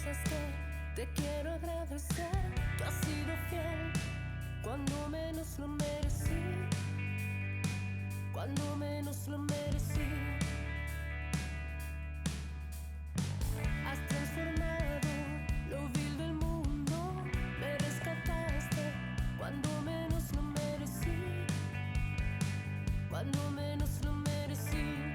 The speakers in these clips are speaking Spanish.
cosas que te quiero agradecer. Tú has sido fiel cuando menos lo merecí, cuando menos lo merecí. Has transformado lo vil del mundo, me rescataste cuando menos lo merecí, cuando menos lo merecí.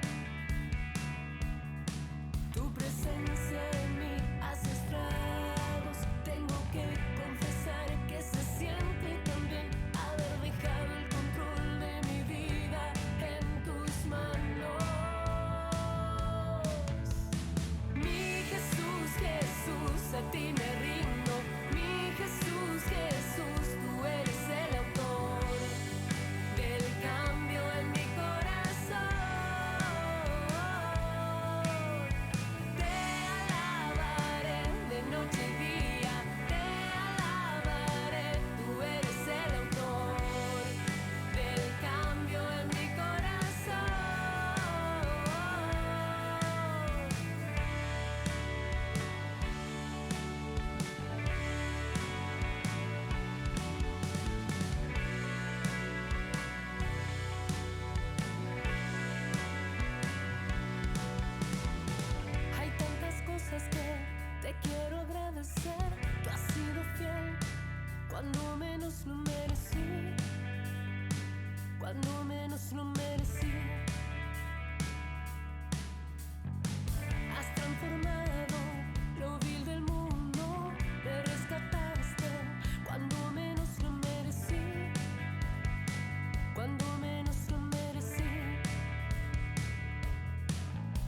Tu presencia en mí hace estragos. Tengo que confesar que se siente tan bien haber dejado el control de mi vida en tus manos. Mi Jesús, Jesús, a ti me rindo. Mi Jesús, Jesús, tú eres el autor del cambio en mi corazón. Te alabaré de noche y día, te alabaré, tú eres el autor del cambio en mi corazón. Hay tantas cosas que te quiero agradecer. Tú has sido fiel cuando menos lo merecí, cuando menos lo merecí. Has transformado lo vil del mundo, me rescataste cuando menos lo merecí, cuando menos lo merecí.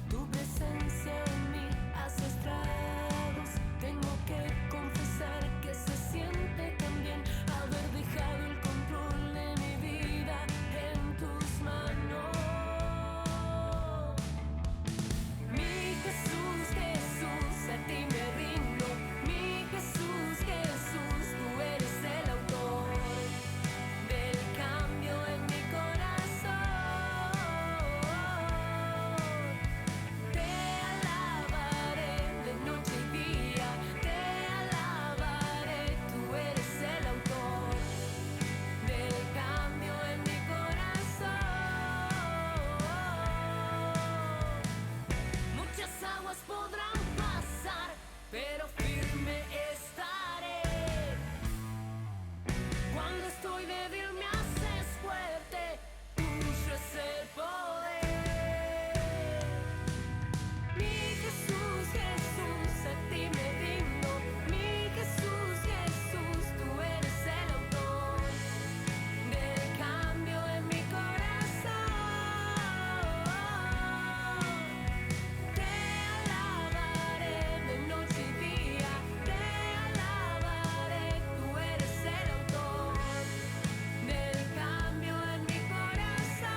Tu presencia en mí hace estragos. Tengo que confesar que se siente tan bien haber dejado el control de mi vida en tus manos. Mi Jesús, Jesús, a ti me rindo. Mi Jesús, Jesús, tú eres el autor del cambio en mi corazón. Te alabaré de noche y día, te alabaré, tú eres el autor del cambio en mi corazón. Muchas aguas podrán pasar, pero firme estaré. Cuando estoy débil me haces fuerte, tuyo es el poder. Mi Jesús, Jesús, a ti me rindo. Mi Jesús, Jesús, tú eres el autor del cambio en mi corazón. Te alabaré de noche y día, te alabaré, tú eres el autor del cambio en mi corazón.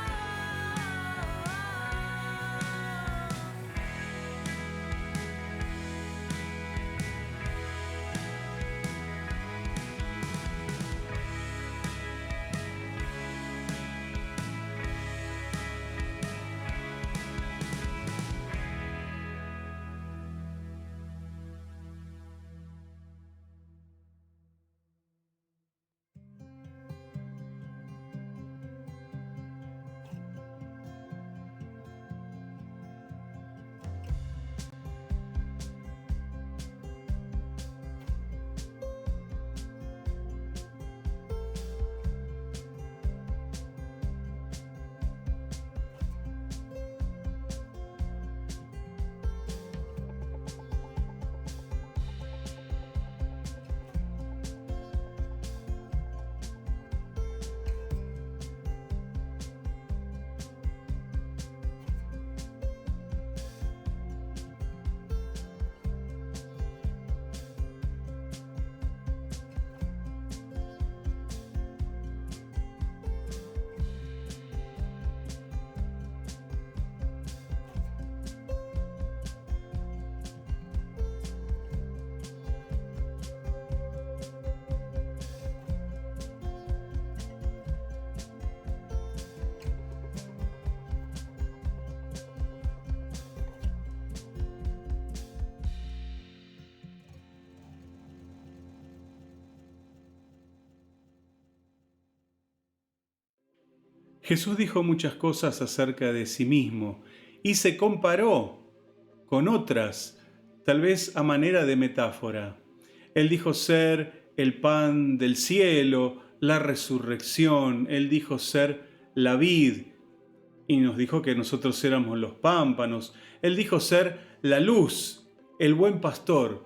Jesús dijo muchas cosas acerca de sí mismo y se comparó con otras, tal vez a manera de metáfora. Él dijo ser el pan del cielo, la resurrección, él dijo ser la vid y nos dijo que nosotros éramos los pámpanos. Él dijo ser la luz, el buen pastor.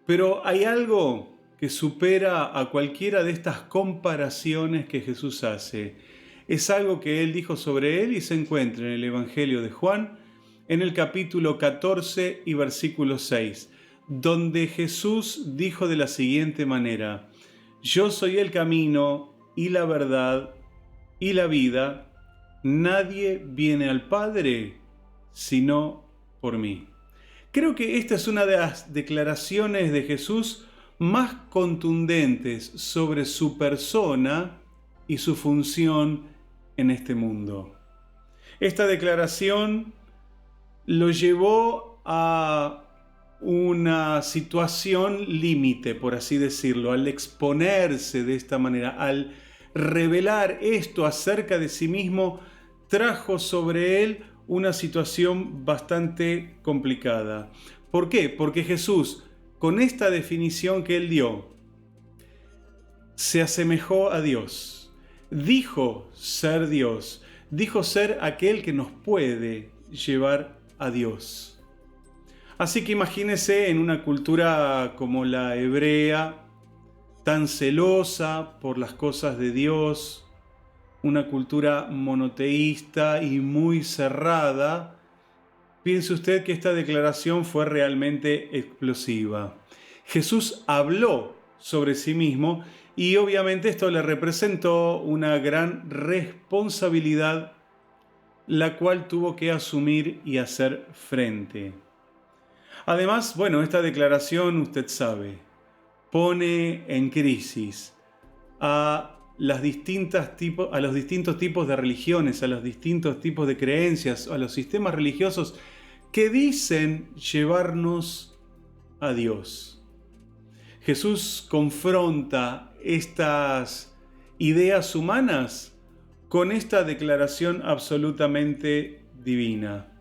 Pero hay algo que supera a cualquiera de estas comparaciones que Jesús hace. Es algo que él dijo sobre él y se encuentra en el Evangelio de Juan, en el capítulo 14 y versículo 6, donde Jesús dijo de la siguiente manera: yo soy el camino y la verdad y la vida. Nadie viene al Padre sino por mí. Creo que esta es una de las declaraciones de Jesús más contundentes sobre su persona y su función en este mundo. Esta declaración lo llevó a una situación límite, por así decirlo, al exponerse de esta manera, al revelar esto acerca de sí mismo, trajo sobre él una situación bastante complicada. ¿Por qué? Porque Jesús, con esta definición que él dio, se asemejó a Dios. Dijo ser Dios, dijo ser aquel que nos puede llevar a Dios. Así que imagínese en una cultura como la hebrea, tan celosa por las cosas de Dios, una cultura monoteísta y muy cerrada, piense usted que esta declaración fue realmente explosiva. Jesús habló sobre sí mismo y obviamente esto le representó una gran responsabilidad, la cual tuvo que asumir y hacer frente. Además, esta declaración, usted sabe, pone en crisis a los distintos tipos de religiones, a los distintos tipos de creencias, a los sistemas religiosos que dicen llevarnos a Dios. Jesús confronta estas ideas humanas con esta declaración absolutamente divina.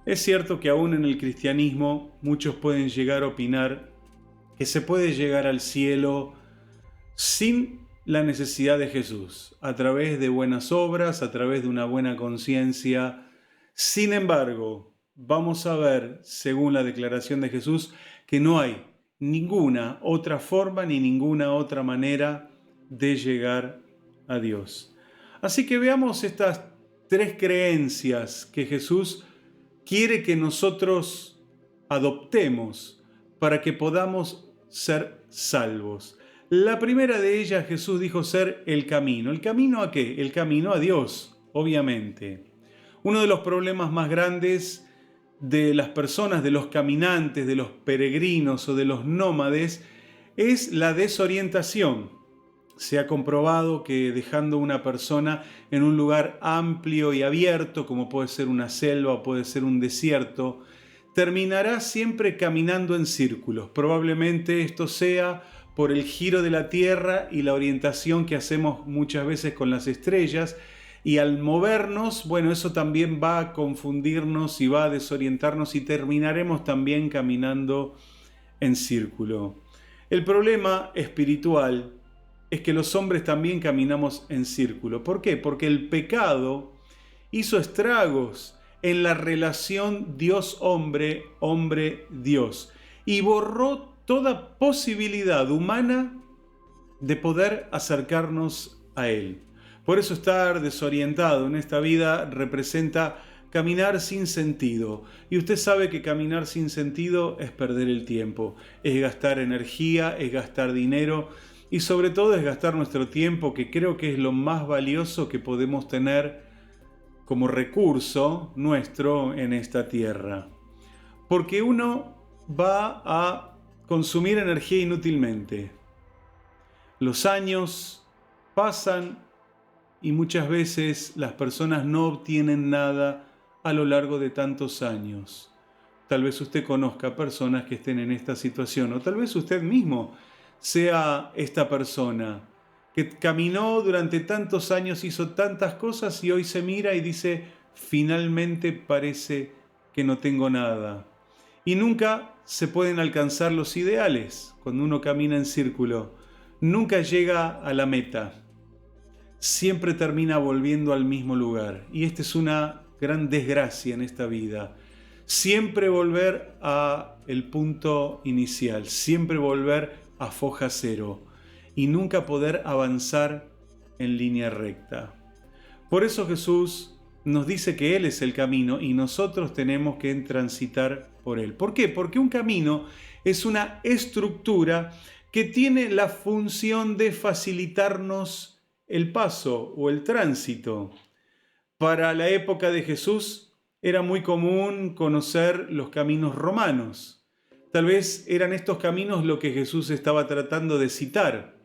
Es cierto que aún en el cristianismo muchos pueden llegar a opinar que se puede llegar al cielo sin la necesidad de Jesús, a través de buenas obras, a través de una buena conciencia. Sin embargo, vamos a ver, según la declaración de Jesús, que no hay ninguna otra forma ni ninguna otra manera de llegar a Dios. Así que veamos estas tres creencias que Jesús quiere que nosotros adoptemos para que podamos ser salvos. La primera de ellas, Jesús dijo ser el camino. ¿El camino a qué? El camino a Dios, obviamente. Uno de los problemas más grandes de las personas, de los caminantes, de los peregrinos o de los nómades, es la desorientación. Se ha comprobado que dejando una persona en un lugar amplio y abierto, como puede ser una selva o puede ser un desierto, terminará siempre caminando en círculos. Probablemente esto sea por el giro de la Tierra y la orientación que hacemos muchas veces con las estrellas, y al movernos, eso también va a confundirnos y va a desorientarnos y terminaremos también caminando en círculo. El problema espiritual es que los hombres también caminamos en círculo. ¿Por qué? Porque el pecado hizo estragos en la relación Dios-hombre, hombre-Dios, y borró toda posibilidad humana de poder acercarnos a Él. Por eso estar desorientado en esta vida representa caminar sin sentido. Y usted sabe que caminar sin sentido es perder el tiempo, es gastar energía, es gastar dinero y sobre todo es gastar nuestro tiempo, que creo que es lo más valioso que podemos tener como recurso nuestro en esta tierra. Porque uno va a consumir energía inútilmente. Los años pasan y muchas veces las personas no obtienen nada a lo largo de tantos años. Tal vez usted conozca personas que estén en esta situación, o tal vez usted mismo sea esta persona que caminó durante tantos años, hizo tantas cosas y hoy se mira y dice, finalmente parece que no tengo nada. Y nunca se pueden alcanzar los ideales cuando uno camina en círculo. Nunca llega a la meta. Siempre termina volviendo al mismo lugar. Y esta es una gran desgracia en esta vida. Siempre volver a el punto inicial. Siempre volver a foja cero. Y nunca poder avanzar en línea recta. Por eso Jesús nos dice que Él es el camino y nosotros tenemos que transitar por Él. ¿Por qué? Porque un camino es una estructura que tiene la función de facilitarnos el paso o el tránsito. Para la época de Jesús era muy común conocer los caminos romanos. Tal vez eran estos caminos lo que Jesús estaba tratando de citar.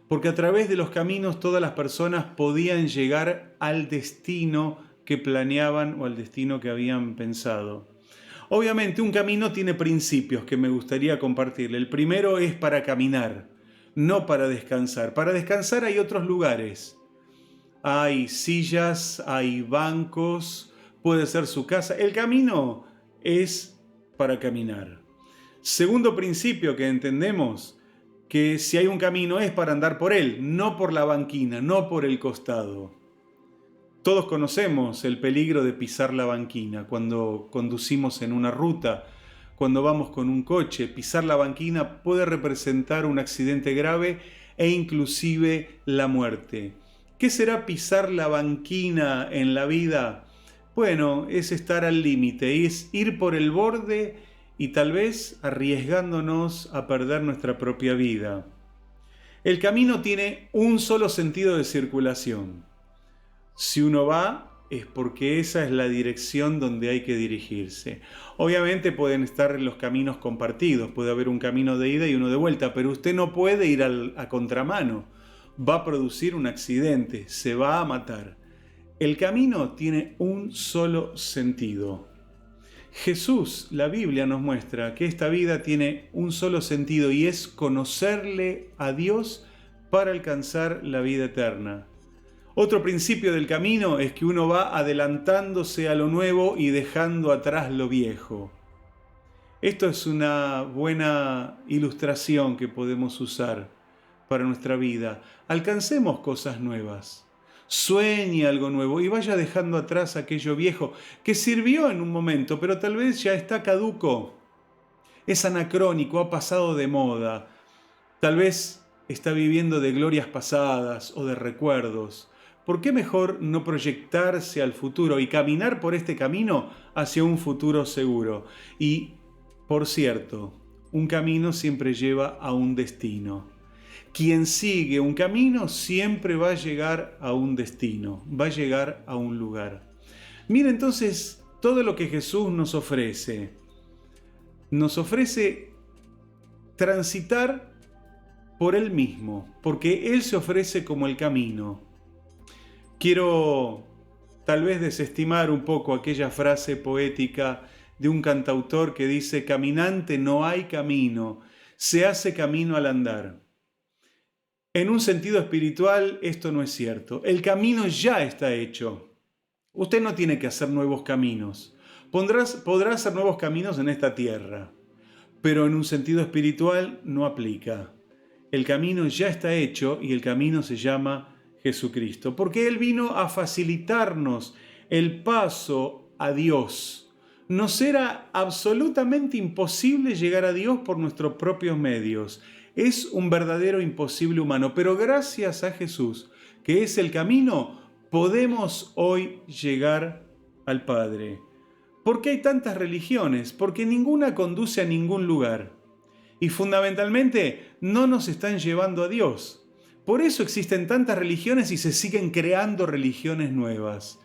Porque a través de los caminos todas las personas podían llegar al destino que planeaban o al destino que habían pensado. Obviamente un camino tiene principios que me gustaría compartirle. El primero es para caminar, no para descansar. Para descansar hay otros lugares. Hay sillas, hay bancos, puede ser su casa. El camino es para caminar. Segundo principio que entendemos, que si hay un camino es para andar por él, no por la banquina, no por el costado. Todos conocemos el peligro de pisar la banquina cuando conducimos en una ruta, cuando vamos con un coche. Pisar la banquina puede representar un accidente grave e inclusive la muerte. ¿Qué será pisar la banquina en la vida? Bueno, es estar al límite, es ir por el borde y tal vez arriesgándonos a perder nuestra propia vida. El camino tiene un solo sentido de circulación. Si uno va, es porque esa es la dirección donde hay que dirigirse. Obviamente pueden estar los caminos compartidos, puede haber un camino de ida y uno de vuelta, pero usted no puede ir a contramano. Va a producir un accidente, se va a matar. El camino tiene un solo sentido. Jesús, la Biblia nos muestra que esta vida tiene un solo sentido y es conocerle a Dios para alcanzar la vida eterna. Otro principio del camino es que uno va adelantándose a lo nuevo y dejando atrás lo viejo. Esto es una buena ilustración que podemos usar para nuestra vida. Alcancemos cosas nuevas. Sueñe algo nuevo y vaya dejando atrás aquello viejo que sirvió en un momento, pero tal vez ya está caduco. Es anacrónico, ha pasado de moda. Tal vez está viviendo de glorias pasadas o de recuerdos. ¿Por qué mejor no proyectarse al futuro y caminar por este camino hacia un futuro seguro? Y, por cierto, un camino siempre lleva a un destino. Quien sigue un camino siempre va a llegar a un destino, va a llegar a un lugar. Mira entonces todo lo que Jesús nos ofrece. Nos ofrece transitar por Él mismo, porque Él se ofrece como el camino. Quiero tal vez desestimar un poco aquella frase poética de un cantautor que dice: caminante no hay camino, se hace camino al andar. En un sentido espiritual esto no es cierto. El camino ya está hecho. Usted no tiene que hacer nuevos caminos. Podrá hacer nuevos caminos en esta tierra, pero en un sentido espiritual no aplica. El camino ya está hecho y el camino se llama Jesucristo, porque Él vino a facilitarnos el paso a Dios. Nos era absolutamente imposible llegar a Dios por nuestros propios medios. Es un verdadero imposible humano, pero gracias a Jesús, que es el camino, podemos hoy llegar al Padre. ¿Por qué hay tantas religiones? Porque ninguna conduce a ningún lugar. Y fundamentalmente no nos están llevando a Dios. Por eso existen tantas religiones y se siguen creando religiones nuevas,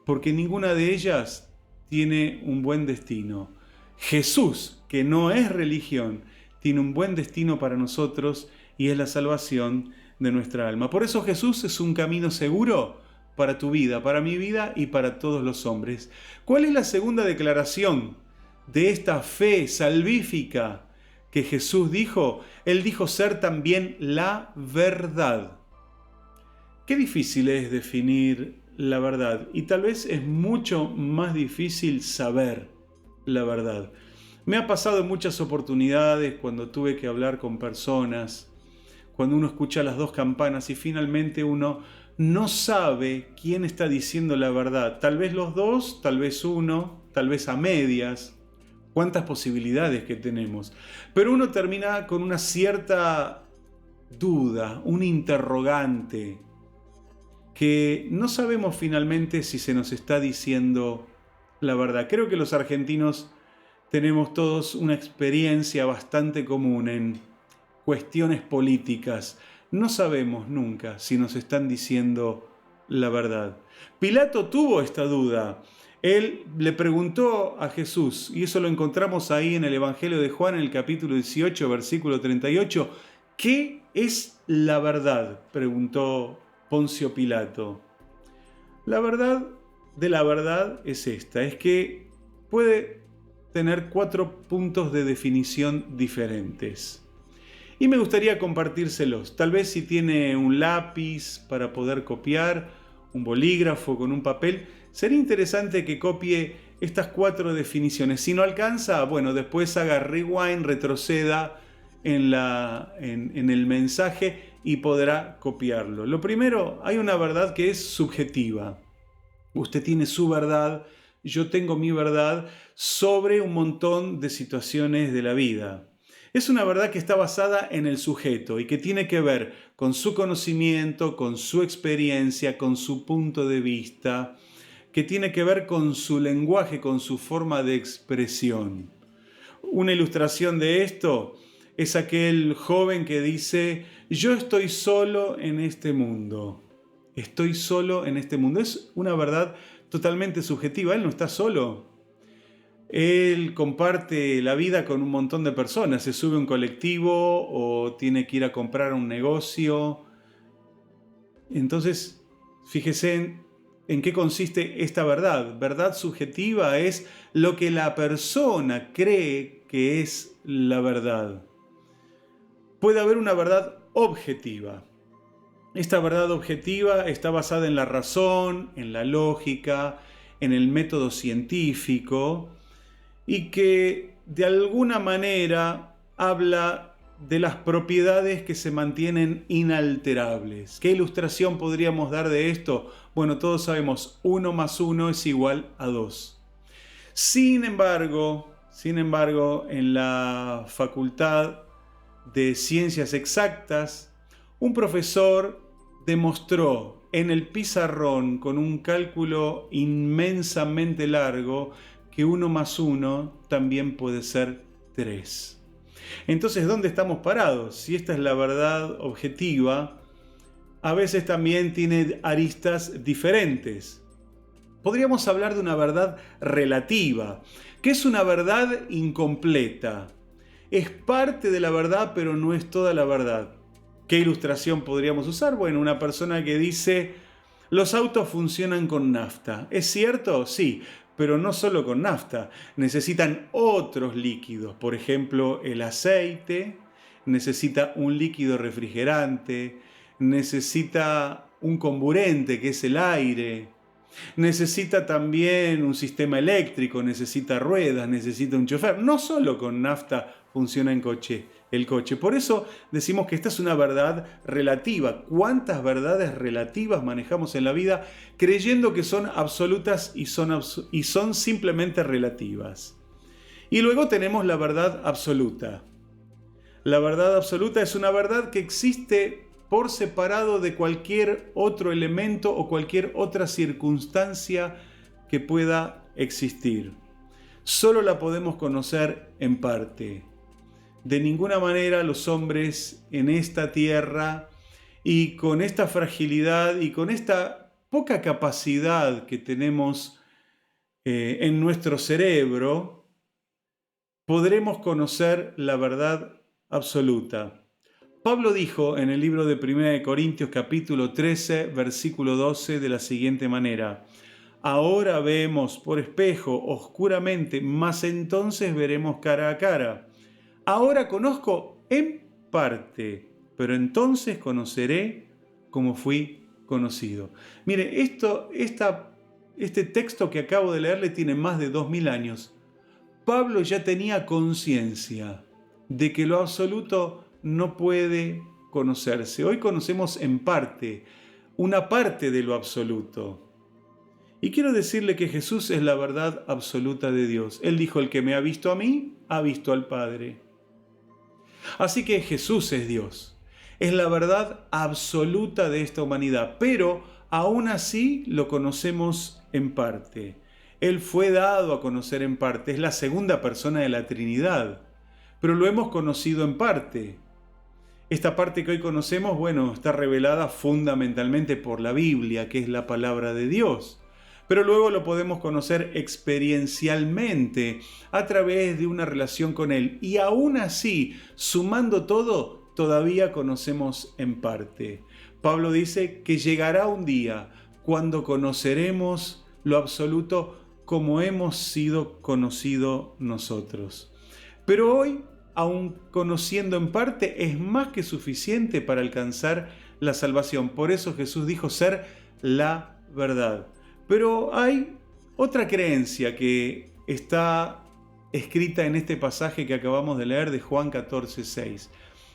porque ninguna de ellas tiene un buen destino. Jesús, que no es religión, tiene un buen destino para nosotros y es la salvación de nuestra alma. Por eso Jesús es un camino seguro para tu vida, para mi vida y para todos los hombres. ¿Cuál es la segunda declaración de esta fe salvífica que Jesús dijo? Él dijo ser también la verdad. Qué difícil es definir la verdad, y tal vez es mucho más difícil saber la verdad. Me ha pasado en muchas oportunidades cuando tuve que hablar con personas, cuando uno escucha las dos campanas y finalmente uno no sabe quién está diciendo la verdad. Tal vez los dos, tal vez uno, tal vez a medias. Cuántas posibilidades que tenemos. Pero uno termina con una cierta duda, un interrogante, que no sabemos finalmente si se nos está diciendo la verdad. Creo que los argentinos tenemos todos una experiencia bastante común en cuestiones políticas. No sabemos nunca si nos están diciendo la verdad. Pilato tuvo esta duda. Él le preguntó a Jesús, y eso lo encontramos ahí en el Evangelio de Juan, en el capítulo 18, versículo 38. ¿Qué es la verdad?, preguntó Poncio Pilato. La verdad de la verdad es esta, es que puede tener 4 puntos de definición diferentes. Y me gustaría compartírselos. Tal vez si tiene un lápiz para poder copiar, un bolígrafo con un papel, sería interesante que copie estas 4 definiciones. Si no alcanza, bueno, después haga rewind, retroceda en el mensaje y podrá copiarlo. Lo primero, hay una verdad que es subjetiva. Usted tiene su verdad, yo tengo mi verdad sobre un montón de situaciones de la vida. Es una verdad que está basada en el sujeto y que tiene que ver con su conocimiento, con su experiencia, con su punto de vista, que tiene que ver con su lenguaje, con su forma de expresión. Una ilustración de esto es aquel joven que dice: yo estoy solo en este mundo. Estoy solo en este mundo. Es una verdad totalmente subjetiva. Él no está solo. Él comparte la vida con un montón de personas. Se sube a un colectivo o tiene que ir a comprar a un negocio. Entonces, fíjese en qué consiste esta verdad. Verdad subjetiva es lo que la persona cree que es la verdad. Puede haber una verdad objetiva. Esta verdad objetiva está basada en la razón, en la lógica, en el método científico y que de alguna manera habla de las propiedades que se mantienen inalterables. ¿Qué ilustración podríamos dar de esto? Bueno, todos sabemos, 1 más 1 es igual a 2. Sin embargo, en la Facultad de Ciencias Exactas, un profesor demostró en el pizarrón con un cálculo inmensamente largo que 1 más 1 también puede ser 3. Entonces, ¿dónde estamos parados? Si esta es la verdad objetiva, a veces también tiene aristas diferentes. Podríamos hablar de una verdad relativa, que es una verdad incompleta. Es parte de la verdad, pero no es toda la verdad. ¿Qué ilustración podríamos usar? Bueno, una persona que dice: los autos funcionan con nafta. ¿Es cierto? Sí, pero no solo con nafta. Necesitan otros líquidos. Por ejemplo, el aceite necesita un líquido refrigerante, necesita un comburente que es el aire, necesita también un sistema eléctrico, necesita ruedas, necesita un chofer. No solo con nafta funciona el coche. Por eso decimos que esta es una verdad relativa. ¿Cuántas verdades relativas manejamos en la vida creyendo que son absolutas y son simplemente relativas? Y luego tenemos la verdad absoluta. La verdad absoluta es una verdad que existe por separado de cualquier otro elemento o cualquier otra circunstancia que pueda existir. Solo la podemos conocer en parte. De ninguna manera los hombres en esta tierra y con esta fragilidad y con esta poca capacidad que tenemos en nuestro cerebro, podremos conocer la verdad absoluta. Pablo dijo en el libro de 1 Corintios capítulo 13, versículo 12 de la siguiente manera: ahora vemos por espejo oscuramente, mas entonces veremos cara a cara. Ahora conozco en parte, pero entonces conoceré como fui conocido. Mire, este texto que acabo de leerle tiene más de 2000 años. Pablo ya tenía conciencia de que lo absoluto no puede conocerse. Hoy conocemos en parte, una parte de lo absoluto. Y quiero decirle que Jesús es la verdad absoluta de Dios. Él dijo, el que me ha visto a mí, ha visto al Padre. Así que Jesús es Dios. Es la verdad absoluta de esta humanidad, pero aún así lo conocemos en parte. Él fue dado a conocer en parte, es la segunda persona de la Trinidad, pero lo hemos conocido en parte. Esta parte que hoy conocemos, bueno, está revelada fundamentalmente por la Biblia, que es la palabra de Dios. Pero luego lo podemos conocer experiencialmente a través de una relación con Él. Y aún así, sumando todo, todavía conocemos en parte. Pablo dice que llegará un día cuando conoceremos lo absoluto como hemos sido conocidos nosotros. Pero hoy, aun conociendo en parte, es más que suficiente para alcanzar la salvación. Por eso Jesús dijo ser la verdad. Pero hay otra creencia que está escrita en este pasaje que acabamos de leer de Juan 14:6.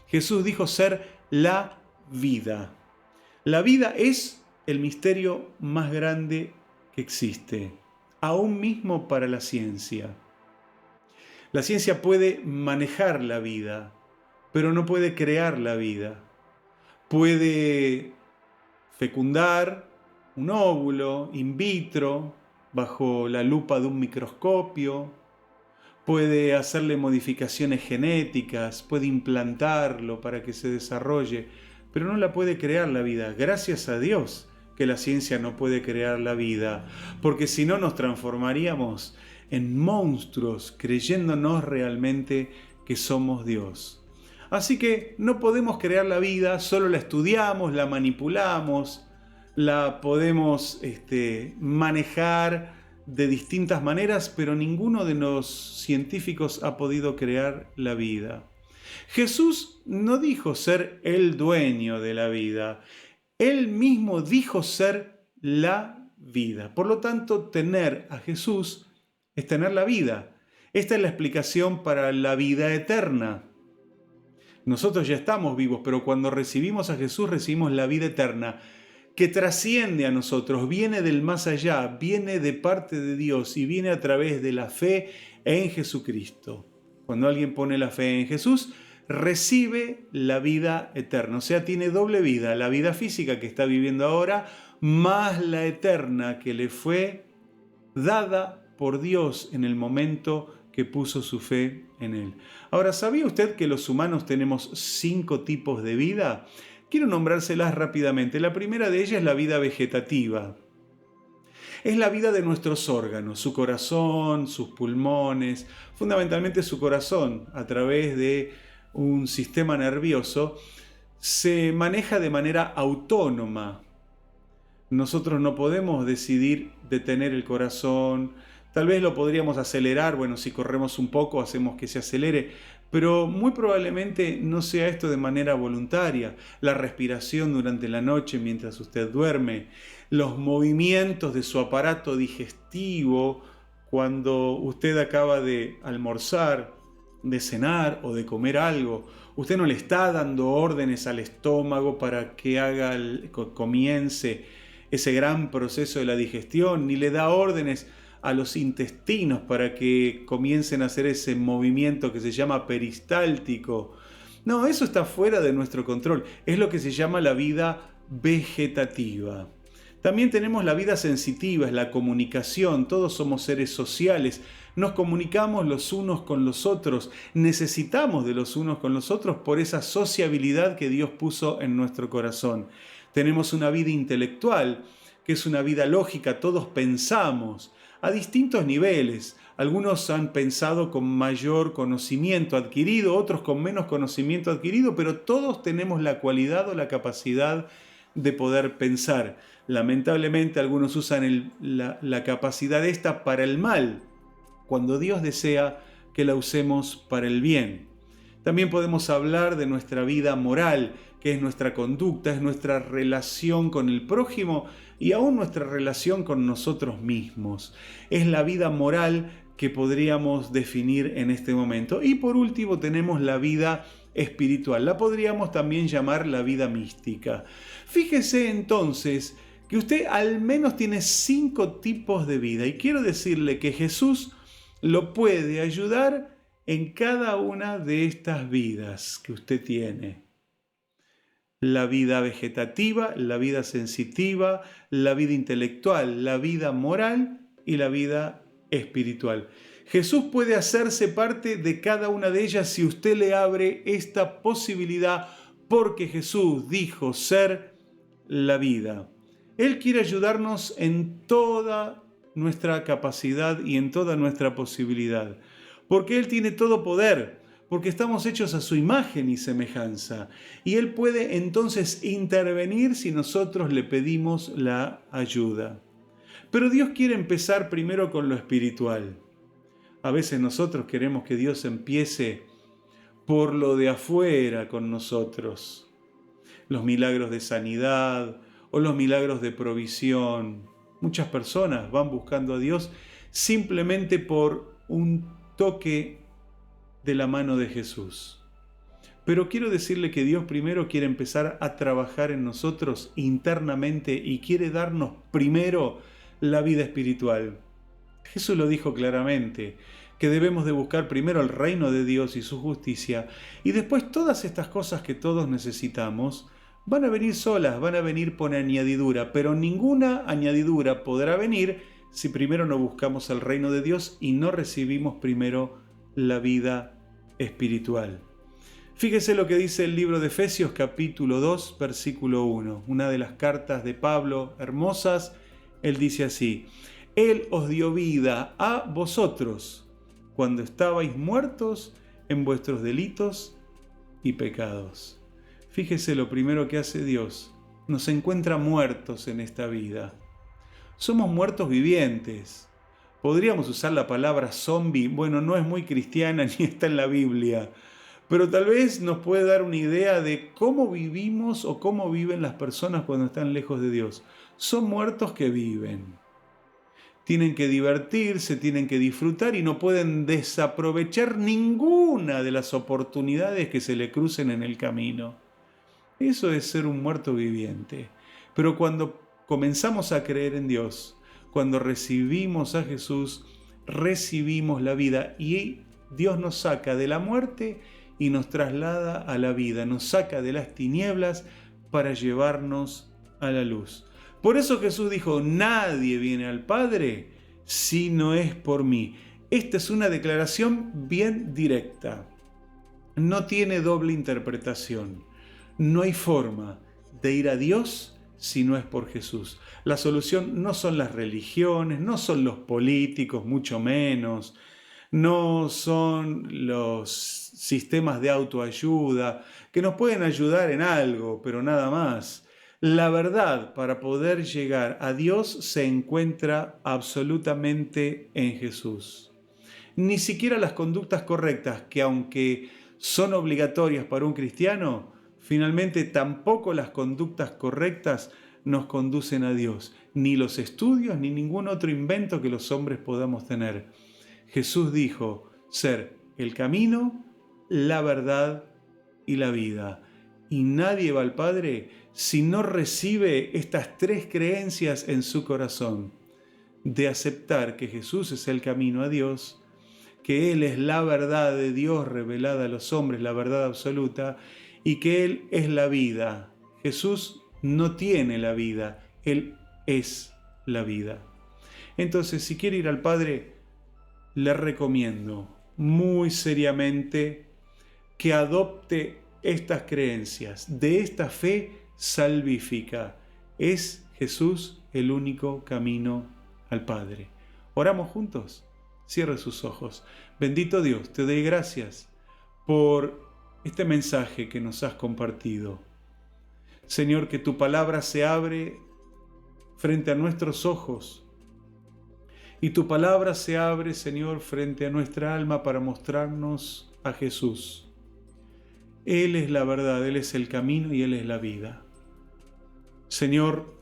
Jesús dijo ser la vida. La vida es el misterio más grande que existe, aún mismo para la ciencia. La ciencia puede manejar la vida, pero no puede crear la vida. Puede fecundar un óvulo in vitro bajo la lupa de un microscopio, puede hacerle modificaciones genéticas, puede implantarlo para que se desarrolle, pero no la puede crear la vida. Gracias a Dios que la ciencia no puede crear la vida, porque si no nos transformaríamos en monstruos creyéndonos realmente que somos Dios. Así que no podemos crear la vida, solo la estudiamos, la manipulamos, la podemos manejar de distintas maneras, pero ninguno de los científicos ha podido crear la vida. Jesús no dijo ser el dueño de la vida, Él mismo dijo ser la vida. Por lo tanto, tener a Jesús es tener la vida. Esta es la explicación para la vida eterna. Nosotros ya estamos vivos, pero cuando recibimos a Jesús recibimos la vida eterna, que trasciende a nosotros, viene del más allá, viene de parte de Dios y viene a través de la fe en Jesucristo. Cuando alguien pone la fe en Jesús, recibe la vida eterna. O sea, tiene doble vida, la vida física que está viviendo ahora, más la eterna que le fue dada por Dios en el momento que puso su fe en Él. Ahora, ¿sabía usted que los humanos tenemos 5 tipos de vida? Quiero nombrárselas rápidamente. La primera de ellas es la vida vegetativa. Es la vida de nuestros órganos, su corazón, sus pulmones, fundamentalmente su corazón, a través de un sistema nervioso, se maneja de manera autónoma. Nosotros no podemos decidir detener el corazón. Tal vez lo podríamos acelerar, bueno, si corremos un poco hacemos que se acelere, pero muy probablemente no sea esto de manera voluntaria. La respiración durante la noche mientras usted duerme, los movimientos de su aparato digestivo cuando usted acaba de almorzar, de cenar o de comer algo. Usted no le está dando órdenes al estómago para que comience ese gran proceso de la digestión, ni le da órdenes a los intestinos para que comiencen a hacer ese movimiento que se llama peristáltico. No, eso está fuera de nuestro control. Es lo que se llama la vida vegetativa. También tenemos la vida sensitiva, es la comunicación. Todos somos seres sociales. Nos comunicamos los unos con los otros. Necesitamos de los unos con los otros por esa sociabilidad que Dios puso en nuestro corazón. Tenemos una vida intelectual, que es una vida lógica. Todos pensamos a distintos niveles. Algunos han pensado con mayor conocimiento adquirido, otros con menos conocimiento adquirido, pero todos tenemos la cualidad o la capacidad de poder pensar. Lamentablemente algunos usan la capacidad esta para el mal, cuando Dios desea que la usemos para el bien. También podemos hablar de nuestra vida moral, que es nuestra conducta, es nuestra relación con el prójimo y aún nuestra relación con nosotros mismos. Es la vida moral que podríamos definir en este momento. Y por último tenemos la vida espiritual. La podríamos también llamar la vida mística. Fíjese entonces que usted al menos tiene 5 tipos de vida y quiero decirle que Jesús lo puede ayudar en cada una de estas vidas que usted tiene. La vida vegetativa, la vida sensitiva, la vida intelectual, la vida moral y la vida espiritual. Jesús puede hacerse parte de cada una de ellas si usted le abre esta posibilidad, porque Jesús dijo ser la vida. Él quiere ayudarnos en toda nuestra capacidad y en toda nuestra posibilidad, porque Él tiene todo poder, porque estamos hechos a su imagen y semejanza, y Él puede entonces intervenir si nosotros le pedimos la ayuda. Pero Dios quiere empezar primero con lo espiritual. A veces nosotros queremos que Dios empiece por lo de afuera con nosotros. Los milagros de sanidad o los milagros de provisión. Muchas personas van buscando a Dios simplemente por un toque de la mano de Jesús. Pero quiero decirle que Dios primero quiere empezar a trabajar en nosotros internamente y quiere darnos primero la vida espiritual. Jesús lo dijo claramente, que debemos de buscar primero el reino de Dios y su justicia, y después todas estas cosas que todos necesitamos van a venir solas, van a venir por añadidura, pero ninguna añadidura podrá venir si primero no buscamos el reino de Dios y no recibimos primero la vida espiritual. Fíjese lo que dice el libro de Efesios capítulo 2, versículo 1, una de las cartas de Pablo hermosas. Él dice así: Él os dio vida a vosotros cuando estabais muertos en vuestros delitos y pecados. Fíjese lo primero que hace Dios. Nos encuentra muertos en esta vida. Somos muertos vivientes. Podríamos usar la palabra zombie. Bueno, no es muy cristiana ni está en la Biblia. Pero tal vez nos puede dar una idea de cómo vivimos o cómo viven las personas cuando están lejos de Dios. Son muertos que viven. Tienen que divertirse, tienen que disfrutar y no pueden desaprovechar ninguna de las oportunidades que se le crucen en el camino. Eso es ser un muerto viviente. Pero cuando comenzamos a creer en Dios, cuando recibimos a Jesús, recibimos la vida y Dios nos saca de la muerte y nos traslada a la vida, nos saca de las tinieblas para llevarnos a la luz. Por eso Jesús dijo: nadie viene al Padre si no es por mí. Esta es una declaración bien directa. No tiene doble interpretación. No hay forma de ir a Dios si no es por Jesús. La solución no son las religiones, no son los políticos, mucho menos. No son los sistemas de autoayuda que nos pueden ayudar en algo, pero nada más. La verdad para poder llegar a Dios se encuentra absolutamente en Jesús. Ni siquiera las conductas correctas, que aunque son obligatorias para un cristiano, finalmente tampoco las conductas correctas nos conducen a Dios, ni los estudios ni ningún otro invento que los hombres podamos tener. Jesús dijo ser el camino, la verdad y la vida. Y nadie va al Padre si no recibe estas 3 creencias en su corazón: de aceptar que Jesús es el camino a Dios, que Él es la verdad de Dios revelada a los hombres, la verdad absoluta, y que Él es la vida. Jesús no tiene la vida, Él es la vida. Entonces, si quiere ir al Padre, le recomiendo muy seriamente que adopte estas creencias de esta fe salvífica. Es Jesús el único camino al Padre. ¿Oramos juntos? Cierre sus ojos. Bendito Dios, te doy gracias por este mensaje que nos has compartido. Señor, que tu palabra se abre frente a nuestros ojos y tu palabra se abre, Señor, frente a nuestra alma para mostrarnos a Jesús. Él es la verdad, Él es el camino y Él es la vida. Señor,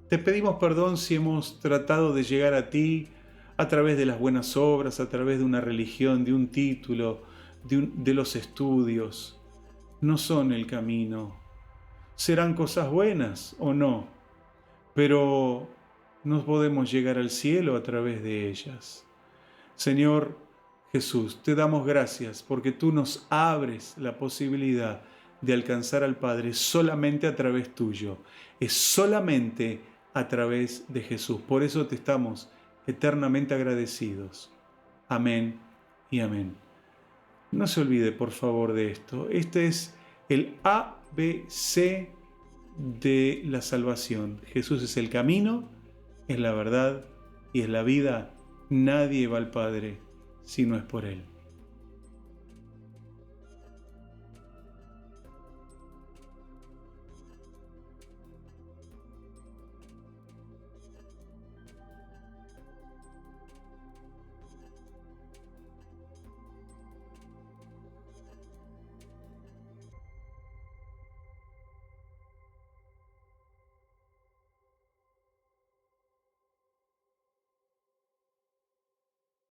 te pedimos perdón si hemos tratado de llegar a ti a través de las buenas obras, a través de una religión, de un título, de los estudios. No son el camino. Serán cosas buenas o no, pero no podemos llegar al cielo a través de ellas. Señor Jesús, te damos gracias porque tú nos abres la posibilidad de alcanzar al Padre solamente a través tuyo. Es solamente a través de Jesús. Por eso te estamos eternamente agradecidos. Amén y amén. No se olvide, por favor, de esto. Este es el ABC de la salvación. Jesús es el camino, es la verdad y es la vida. Nadie va al Padre si no es por Él.